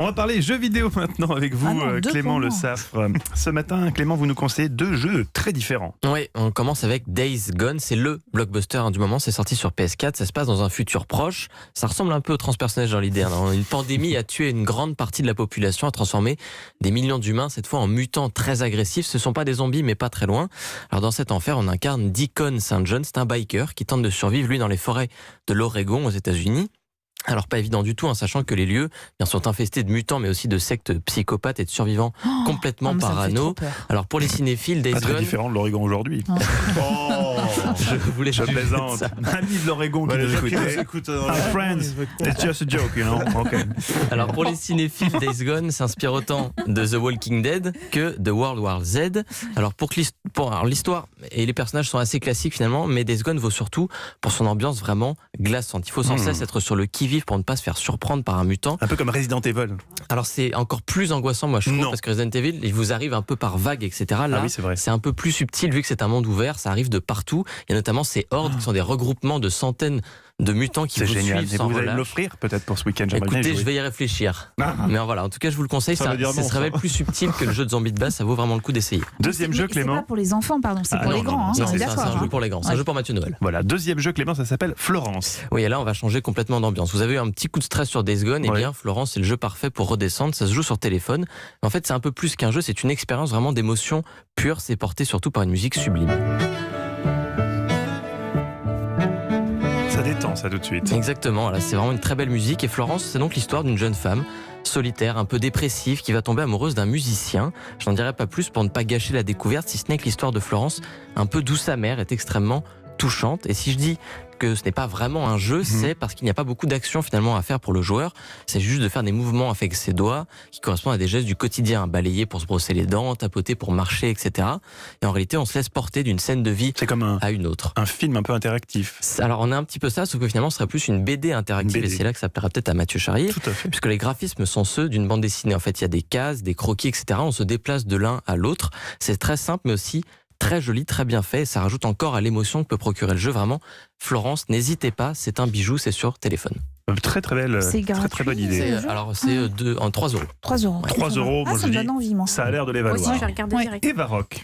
On va parler jeux vidéo maintenant avec vous, Clément Le Saffre. Ce matin, Clément, vous nous conseillez deux jeux très différents. Oui, on commence avec Days Gone. C'est le blockbuster du moment. C'est sorti sur PS4. Ça se passe dans un futur proche. Ça ressemble un peu au transpersonnage dans l'idée. Une pandémie a tué une grande partie de la population, a transformé des millions d'humains, cette fois en mutants très agressifs. Ce ne sont pas des zombies, mais pas très loin. Alors dans cet enfer, on incarne Deacon St. John. C'est un biker qui tente de survivre, lui, dans les forêts de l'Oregon aux États-Unis. Alors pas évident du tout, sachant que les lieux sont infestés de mutants, mais aussi de sectes psychopathes et de survivants complètement parano. Alors pour les cinéphiles, Days Pas très Gone, différent de l'Oregon aujourd'hui. je plaisante. Amis de l'Oregon qui nous écoutent. Friends, it's just a joke, you know. Okay. Alors pour les cinéphiles, Days Gone s'inspire autant de The Walking Dead que de World War Z. Alors l'histoire et les personnages sont assez classiques finalement, mais Days Gone vaut surtout pour son ambiance vraiment glaçante. Il faut sans cesse être sur le qui-vive pour ne pas se faire surprendre par un mutant. Un peu comme Resident Evil. Alors c'est encore plus angoissant, moi je trouve, parce que Resident Evil, il vous arrive un peu par vagues, etc. Là, c'est un peu plus subtil vu que c'est un monde ouvert, ça arrive de partout. Il y a notamment ces hordes qui sont des regroupements de centaines de mutants qui vous génial. suivent sans relâche. Vous allez me l'offrir peut-être pour ce week-end. Écoutez, je vais y réfléchir. Mais voilà, en tout cas, je vous le conseille. Ça se révèle plus subtil que le jeu de zombies de base. Ça vaut vraiment le coup d'essayer. Deuxième jeu, Clément. C'est pas pour les enfants, pardon. C'est pour les grands. C'est un jeu pour les grands. C'est un jeu pour Mathieu Noël. Voilà. Deuxième jeu, Clément, ça s'appelle Florence. Oui, et là, on va changer complètement d'ambiance. Vous avez eu un petit coup de stress sur Days Gone. Eh bien, Florence, c'est le jeu parfait pour redescendre. Ça se joue sur téléphone. Mais en fait, c'est un peu plus qu'un jeu. C'est une expérience vraiment d'émotion pure. C'est porté surtout par une musique sublime. Ça détend, ça, tout de suite. Exactement, là, c'est vraiment une très belle musique. Et Florence, c'est donc l'histoire d'une jeune femme solitaire, un peu dépressive, qui va tomber amoureuse d'un musicien. Je n'en dirai pas plus pour ne pas gâcher la découverte, si ce n'est que l'histoire de Florence, un peu douce amère, est extrêmement touchante. Et si je dis que ce n'est pas vraiment un jeu, c'est parce qu'il n'y a pas beaucoup d'action finalement à faire pour le joueur. C'est juste de faire des mouvements avec ses doigts qui correspondent à des gestes du quotidien. Balayer pour se brosser les dents, tapoter pour marcher, etc. Et en réalité, on se laisse porter d'une scène de vie à une autre. Un film un peu interactif. Alors on a un petit peu ça, sauf que finalement ce serait plus une BD interactive. Et c'est là que ça plaira peut-être à Mathieu Charrier. Tout à fait. Puisque les graphismes sont ceux d'une bande dessinée. En fait, il y a des cases, des croquis, etc. On se déplace de l'un à l'autre. C'est très simple, mais aussi très joli, très bien fait. Et ça rajoute encore à l'émotion que peut procurer le jeu. Vraiment, Florence, n'hésitez pas, c'est un bijou, c'est sur téléphone. Très très belle, très bonne idée. Alors c'est en 3 €. 3 €. 3 €, Ça me donne envie, moi. Ça a l'air de les valoir. Moi aussi, je vais regarder direct. Et Varrock.